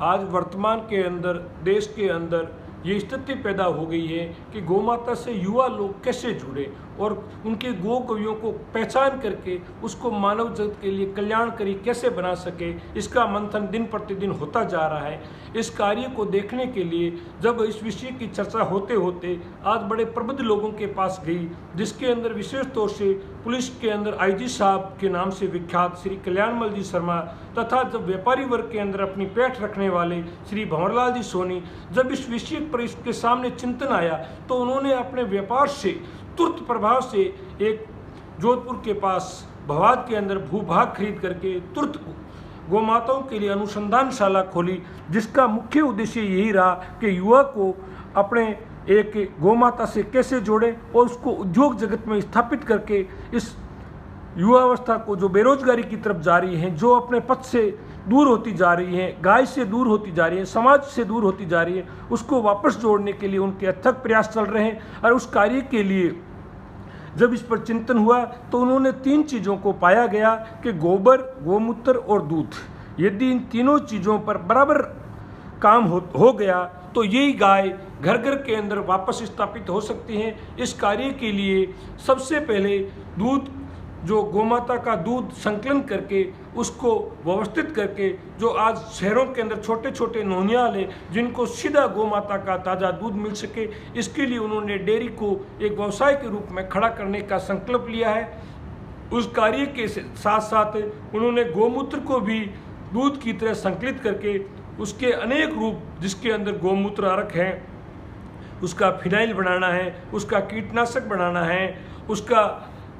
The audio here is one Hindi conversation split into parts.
आज वर्तमान के अंदर देश के अंदर ये स्थिति पैदा हो गई है कि गौमाता से युवा लोग कैसे जुड़े और उनके गो गवियों को पहचान करके उसको मानव जगत के लिए कल्याणकारी कैसे बना सके, इसका मंथन दिन प्रतिदिन होता जा रहा है। इस कार्य को देखने के लिए जब इस विषय की चर्चा होते होते आज बड़े प्रबुद्ध लोगों के पास गई, जिसके अंदर विशेष तौर से पुलिस के अंदर आईजी साहब के नाम से विख्यात श्री कल्याणमल जी शर्मा तथा जब व्यापारी वर्ग के अंदर अपनी पैठ रखने वाले श्री भंवरलाल जी सोनी, जब इस विषय पर इसके सामने चिंतन आया तो उन्होंने अपने व्यापार से तुरंत प्रभाव से एक जोधपुर के पास भवाद के अंदर भूभाग खरीद करके तुरंत गौमाताओं के लिए अनुसंधानशाला खोली, जिसका मुख्य उद्देश्य यही रहा कि युवा को अपने एक गौमाता से कैसे जोड़े और उसको उद्योग जगत में स्थापित करके इस युवावस्था को जो बेरोजगारी की तरफ जा रही है, जो अपने पथ से दूर होती जा रही है, गाय से दूर होती जा रही है, समाज से दूर होती जा रही है, उसको वापस जोड़ने के लिए उनके अथक प्रयास चल रहे हैं। और उस कार्य के लिए जब इस पर चिंतन हुआ तो उन्होंने 3 चीज़ों को पाया गया कि गोबर, गोमूत्र और दूध, यदि इन तीनों चीज़ों पर बराबर काम हो गया तो यही गाय घर घर के अंदर वापस स्थापित हो सकती हैं। इस कार्य के लिए सबसे पहले दूध, जो गोमाता का दूध संकलन करके उसको व्यवस्थित करके, जो आज शहरों के अंदर छोटे छोटे नोनियाल हैं जिनको सीधा गोमाता का ताज़ा दूध मिल सके, इसके लिए उन्होंने डेयरी को एक व्यवसाय के रूप में खड़ा करने का संकल्प लिया है। उस कार्य के साथ साथ उन्होंने गोमूत्र को भी दूध की तरह संकलित करके उसके अनेक रूप, जिसके अंदर गोमूत्र अर्क है, उसका फिनाइल बनाना है, उसका कीटनाशक बनाना है, उसका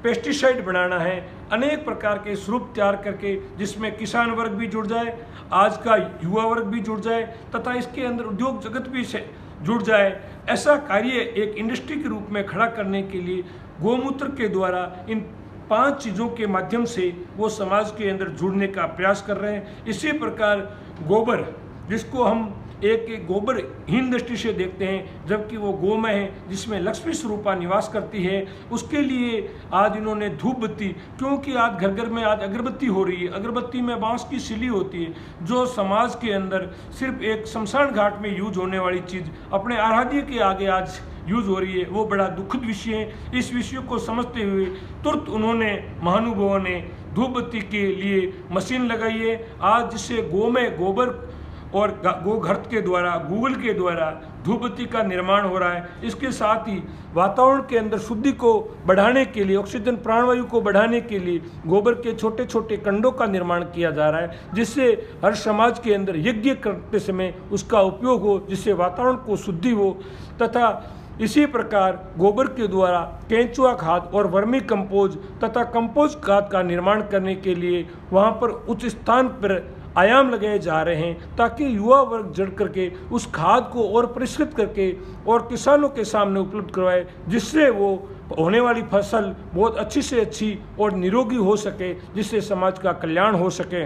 पेस्टिसाइड बनाना है, अनेक प्रकार के स्वरूप तैयार करके जिसमें किसान वर्ग भी जुड़ जाए, आज का युवा वर्ग भी जुड़ जाए तथा इसके अंदर उद्योग जगत भी से जुड़ जाए। ऐसा कार्य एक इंडस्ट्री के रूप में खड़ा करने के लिए गोमूत्र के द्वारा इन 5 चीज़ों के माध्यम से वो समाज के अंदर जुड़ने का प्रयास कर रहे हैं। इसी प्रकार गोबर, जिसको हम एक गोबरहीन दृष्टि से देखते हैं, जबकि वो गोमय है जिसमें लक्ष्मी स्वरूपा निवास करती है, उसके लिए आज इन्होंने धूप बत्ती, क्योंकि आज घर घर में आज अगरबत्ती हो रही है, अगरबत्ती में बांस की सिली होती है, जो समाज के अंदर सिर्फ एक शमशान घाट में यूज होने वाली चीज़ अपने आराध्य के आगे आज यूज हो रही है, वो बड़ा दुखद विषय है। इस विषय को समझते हुए तुरंत उन्होंने, महानुभावों ने धूप बत्ती के लिए मशीन लगाई है आज, जिससे गोमय गोबर और गोघर्त के द्वारा, गूगल के द्वारा धूप बत्ती का निर्माण हो रहा है। इसके साथ ही वातावरण के अंदर शुद्धि को बढ़ाने के लिए, ऑक्सीजन प्राणवायु को बढ़ाने के लिए गोबर के छोटे छोटे कंडों का निर्माण किया जा रहा है, जिससे हर समाज के अंदर यज्ञ करते समय उसका उपयोग हो, जिससे वातावरण को शुद्धि हो। तथा इसी प्रकार गोबर के द्वारा केंचुआ खाद और वर्मी कंपोज तथा कंपोज खाद का निर्माण करने के लिए वहाँ पर उच्च स्थान पर आयाम लगाए जा रहे हैं, ताकि युवा वर्ग जड़ करके उस खाद को और परिष्कृत करके और किसानों के सामने उपलब्ध करवाए, जिससे वो होने वाली फसल बहुत अच्छी से अच्छी और निरोगी हो सके, जिससे समाज का कल्याण हो सके।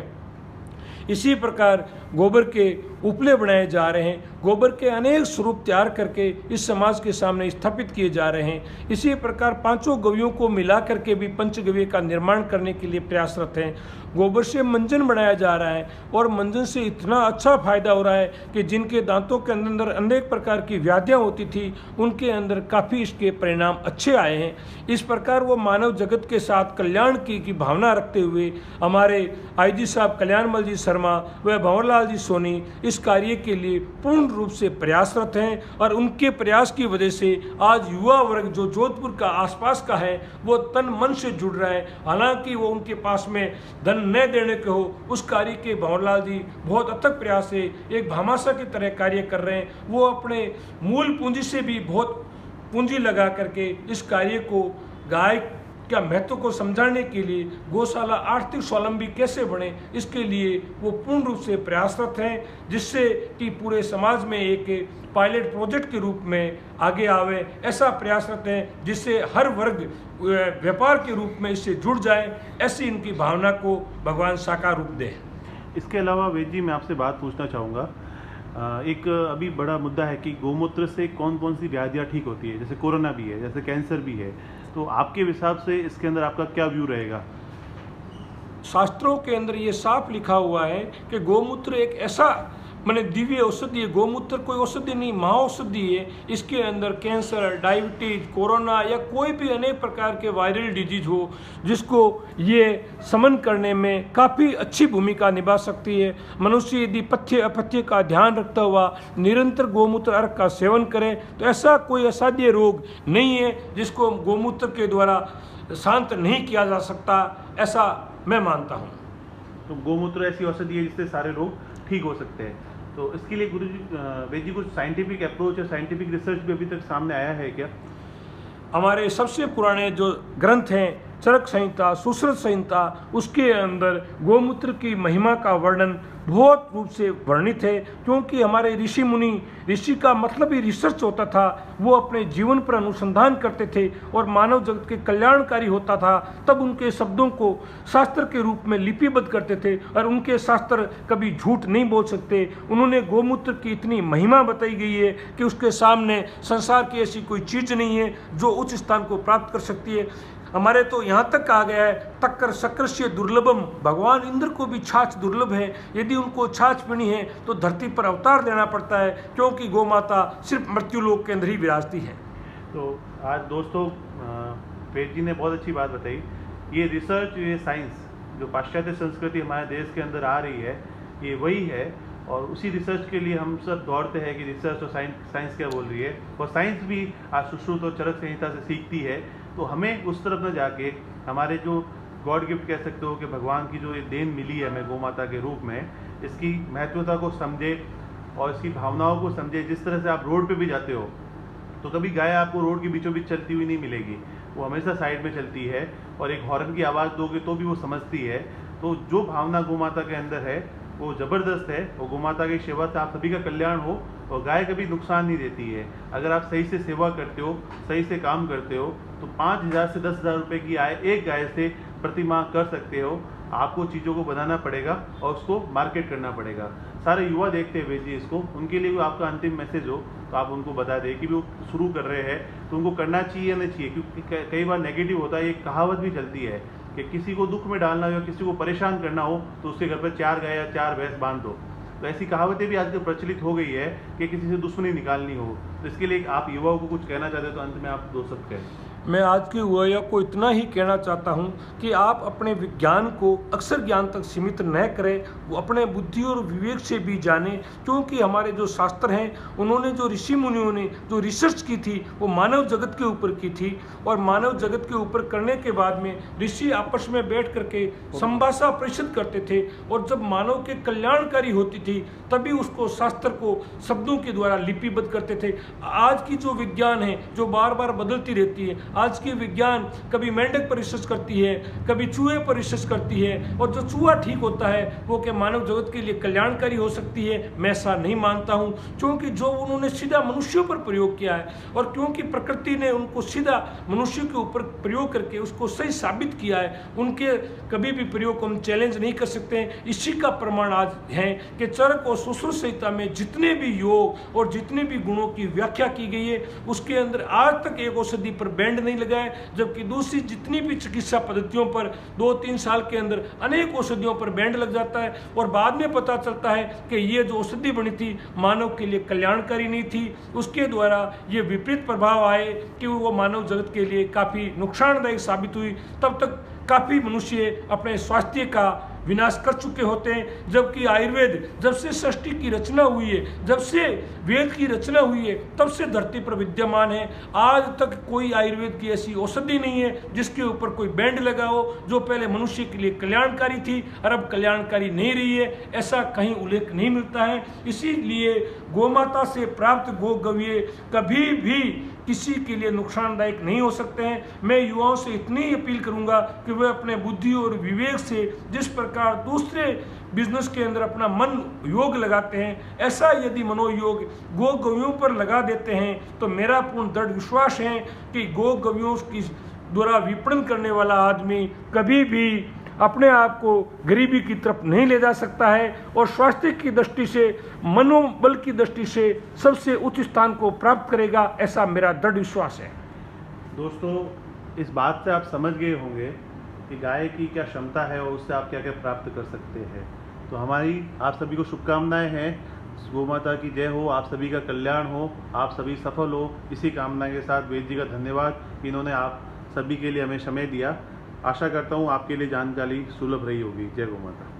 इसी प्रकार गोबर के उपले बनाए जा रहे हैं, गोबर के अनेक स्वरूप तैयार करके इस समाज के सामने स्थापित किए जा रहे हैं। इसी प्रकार 5 गवियों को मिला करके भी पंचगव्य का निर्माण करने के लिए प्रयासरत हैं। गोबर से मंजन बनाया जा रहा है और मंजन से इतना अच्छा फायदा हो रहा है कि जिनके दांतों के अंदर अनेक प्रकार की व्याधियाँ होती थी, उनके अंदर काफ़ी इसके परिणाम अच्छे आए हैं। इस प्रकार वो मानव जगत के साथ कल्याण की भावना रखते हुए हमारे आईजी साहब कल्याणमल जी शर्मा व भंवरलाल जी सोनी इस कार्य के लिए पूर्ण रूप से प्रयासरत हैं, और उनके प्रयास की वजह से आज युवा वर्ग जो जोधपुर का आसपास का है वो तन मन से जुड़ रहा है। हालांकि वो उनके पास में धन न देने के हो, उस कार्य के भंवरलाल जी बहुत अथक प्रयास से एक भामाशाह की तरह कार्य कर रहे हैं। वो अपने मूल पूंजी से भी बहुत पूंजी लगा करके इस कार्य को, गाय क्या महत्व को समझाने के लिए, गौशाला आर्थिक स्वावलंबी कैसे बने, इसके लिए वो पूर्ण रूप से प्रयासरत हैं, जिससे कि पूरे समाज में एक पायलट प्रोजेक्ट के रूप में आगे आवे, ऐसा प्रयासरत हैं, जिससे हर वर्ग व्यापार के रूप में इससे जुड़ जाए। ऐसी इनकी भावना को भगवान साकार रूप दे। इसके अलावा वैद्य जी, मैं आपसे बात पूछना चाहूँगा, एक अभी बड़ा मुद्दा है कि गौमूत्र से कौन कौन सी व्याधियाँ ठीक होती है, जैसे कोरोना भी है, जैसे कैंसर भी है, तो आपके हिसाब से इसके अंदर आपका क्या व्यू रहेगा? शास्त्रों के अंदर ये साफ लिखा हुआ है कि गौमूत्र एक ऐसा मैंने दिव्य औषधि है। गोमूत्र कोई औषधि नहीं, महाऔषधि है। इसके अंदर कैंसर, डायबिटीज, कोरोना या कोई भी अनेक प्रकार के वायरल डिजीज हो जिसको ये समन करने में काफ़ी अच्छी भूमिका निभा सकती है। मनुष्य यदि पथ्य अपथ्य का ध्यान रखता हुआ निरंतर गोमूत्र अर्क का सेवन करे तो ऐसा कोई असाध्य रोग नहीं है जिसको गोमूत्र के द्वारा शांत नहीं किया जा सकता, ऐसा मैं मानता हूँ। तो गोमूत्र ऐसी औषधि है जिससे सारे रोग ठीक हो सकते हैं। तो इसके लिए गुरु जी, वैद्य जी, कुछ साइंटिफिक अप्रोच या साइंटिफिक रिसर्च भी अभी तक सामने आया है क्या? हमारे सबसे पुराने जो ग्रंथ हैं, चरक संहिता, सुश्रुत संहिता, उसके अंदर गोमूत्र की महिमा का वर्णन बहुत रूप से वर्णित है। क्योंकि हमारे ऋषि मुनि, ऋषि का मतलब ही रिसर्च होता था, वो अपने जीवन पर अनुसंधान करते थे और मानव जगत के कल्याणकारी होता था, तब उनके शब्दों को शास्त्र के रूप में लिपिबद्ध करते थे और उनके शास्त्र कभी झूठ नहीं बोल सकते। उन्होंने गोमूत्र की इतनी महिमा बताई गई है कि उसके सामने संसार की ऐसी कोई चीज़ नहीं है जो उच्च स्थान को प्राप्त कर सकती है। हमारे तो यहाँ तक कहा गया है, तक्कर शक्रस्य दुर्लभम, भगवान इंद्र को भी छाछ दुर्लभ है। यदि उनको छाछ पीनी है तो धरती पर अवतार देना पड़ता है, क्योंकि गौमाता सिर्फ मृत्युलोक के अंदर ही विराजती है। तो आज दोस्तों वेद जी ने बहुत अच्छी बात बताई। ये रिसर्च, ये साइंस जो पाश्चात्य संस्कृति हमारे देश के अंदर आ रही है, ये वही है और उसी रिसर्च के लिए हम सब दौड़ते हैं कि रिसर्च और साइंस क्या बोल रही है। और साइंस भी आज सुश्रुत और चरक संहिता से सीखती है। तो हमें उस तरफ न जाके हमारे जो गॉड गिफ्ट कह सकते हो कि भगवान की जो ये देन मिली है हमें गोमाता के रूप में, इसकी महत्वता को समझे और इसकी भावनाओं को समझे। जिस तरह से आप रोड पे भी जाते हो तो कभी गाय आपको रोड के बीचों बीच चलती हुई नहीं मिलेगी, वो हमेशा साइड में चलती है और एक हॉर्न की आवाज़ दोगे तो भी वो समझती है। तो जो भावना गोमाता के अंदर है वो ज़बरदस्त है और गोमाता की सेवा से आप सभी का कल्याण हो। और गाय कभी नुकसान नहीं देती है। अगर आप सही से सेवा करते हो, सही से काम करते हो तो 5,000 से 10,000 रुपये की आय एक गाय से प्रति माह कर सकते हो। आपको चीज़ों को बनाना पड़ेगा और उसको मार्केट करना पड़ेगा। सारे युवा देखते हैं वेद जी इसको, उनके लिए आपका अंतिम मैसेज हो तो आप उनको बता दें कि वो शुरू कर रहे हैं तो उनको करना चाहिए या नहीं चाहिए। क्योंकि कई बार नेगेटिव होता है, एक कहावत भी चलती है कि किसी को दुख में डालना हो या किसी को परेशान करना हो तो उसके घर पर 4 गाय या 4 भैंस बांध दो। तो ऐसी कहावतें भी आजकल प्रचलित हो गई है कि किसी से दुश्मनी निकालनी हो। तो इसके लिए आप युवाओं को कुछ कहना चाहते हो तो अंत में आप 2 शब्द कहें। मैं आज के युवा को इतना ही कहना चाहता हूँ कि आप अपने विज्ञान को अक्षर ज्ञान तक सीमित न करें, वो अपने बुद्धि और विवेक से भी जानें। क्योंकि हमारे जो शास्त्र हैं, उन्होंने जो ऋषि मुनियों ने जो रिसर्च की थी वो मानव जगत के ऊपर की थी और मानव जगत के ऊपर करने के बाद में ऋषि आपस में बैठ करके संभाषा परिषद करते थे और जब मानव के कल्याणकारी होती थी तभी उसको शास्त्र को शब्दों के द्वारा लिपिबद्ध करते थे। आज की जो विज्ञान है जो बार बार बदलती रहती है, आज की विज्ञान कभी मेंढक पर रिसर्च करती है, कभी चूहे पर रिसर्च करती है और जो चूहा ठीक होता है वो क्या मानव जगत के लिए कल्याणकारी हो सकती है? मैं ऐसा नहीं मानता हूँ। क्योंकि जो उन्होंने सीधा मनुष्यों पर प्रयोग किया है और क्योंकि प्रकृति ने उनको सीधा मनुष्य के ऊपर प्रयोग करके उसको सही साबित किया है, उनके कभी भी प्रयोग को हम चैलेंज नहीं कर सकते हैं। इसी का प्रमाण आज है कि चरक और सुश्रुत संहिता में जितने भी योग और जितने भी गुणों की व्याख्या की गई है उसके अंदर आज तक एक औषधि पर बैंड नहीं लगा है, जबकि दूसरी जितनी भी चिकित्सा पद्धतियों पर 2-3 साल के अंदर अनेक औषधियों पर बैंड लग जाता है और बाद में पता चलता है कि ये जो औषधि बनी थी मानव के लिए कल्याणकारी नहीं थी। उसके द्वारा ये विपरीत प्रभाव आए कि वो मानव जगत के लिए काफ़ी नुकसानदायक साबित हुई। तब तक काफ़ी मनुष्य अपने स्वास्थ्य का विनाश कर चुके होते हैं। जबकि आयुर्वेद जब से सृष्टि की रचना हुई है, जब से वेद की रचना हुई है, तब से धरती पर विद्यमान है। आज तक कोई आयुर्वेद की ऐसी औषधि नहीं है जिसके ऊपर कोई बैंड लगा हो जो पहले मनुष्य के लिए कल्याणकारी थी और अब कल्याणकारी नहीं रही है। ऐसा कहीं उल्लेख नहीं मिलता है। इसीलिए गोमाता से प्राप्त गोगव्य कभी भी किसी के लिए नुकसानदायक नहीं हो सकते हैं। मैं युवाओं से इतनी ही अपील करूंगा कि वे अपने बुद्धि और विवेक से जिस प्रकार दूसरे बिजनेस के अंदर अपना मन योग लगाते हैं, ऐसा यदि मनोयोग गो गवियों पर लगा देते हैं तो मेरा पूर्ण दृढ़ विश्वास है कि गो गवियों की द्वारा विपणन करने वाला आदमी कभी भी अपने आप को गरीबी की तरफ नहीं ले जा सकता है और स्वास्थ्य की दृष्टि से, मनोबल की दृष्टि से सबसे उच्च स्थान को प्राप्त करेगा, ऐसा मेरा दृढ़ विश्वास है। दोस्तों, इस बात से आप समझ गए होंगे कि गाय की क्या क्षमता है और उससे आप क्या क्या प्राप्त कर सकते हैं। तो हमारी आप सभी को शुभकामनाएं हैं गौ माता की जय हो, आप सभी का कल्याण हो, आप सभी सफल हो। इसी कामना के साथ वेद जी का धन्यवाद कि इन्होंने आप सभी के लिए हमें समय दिया। आशा करता हूँ आपके लिए जानकारी सुलभ रही होगी। जय गौ माता।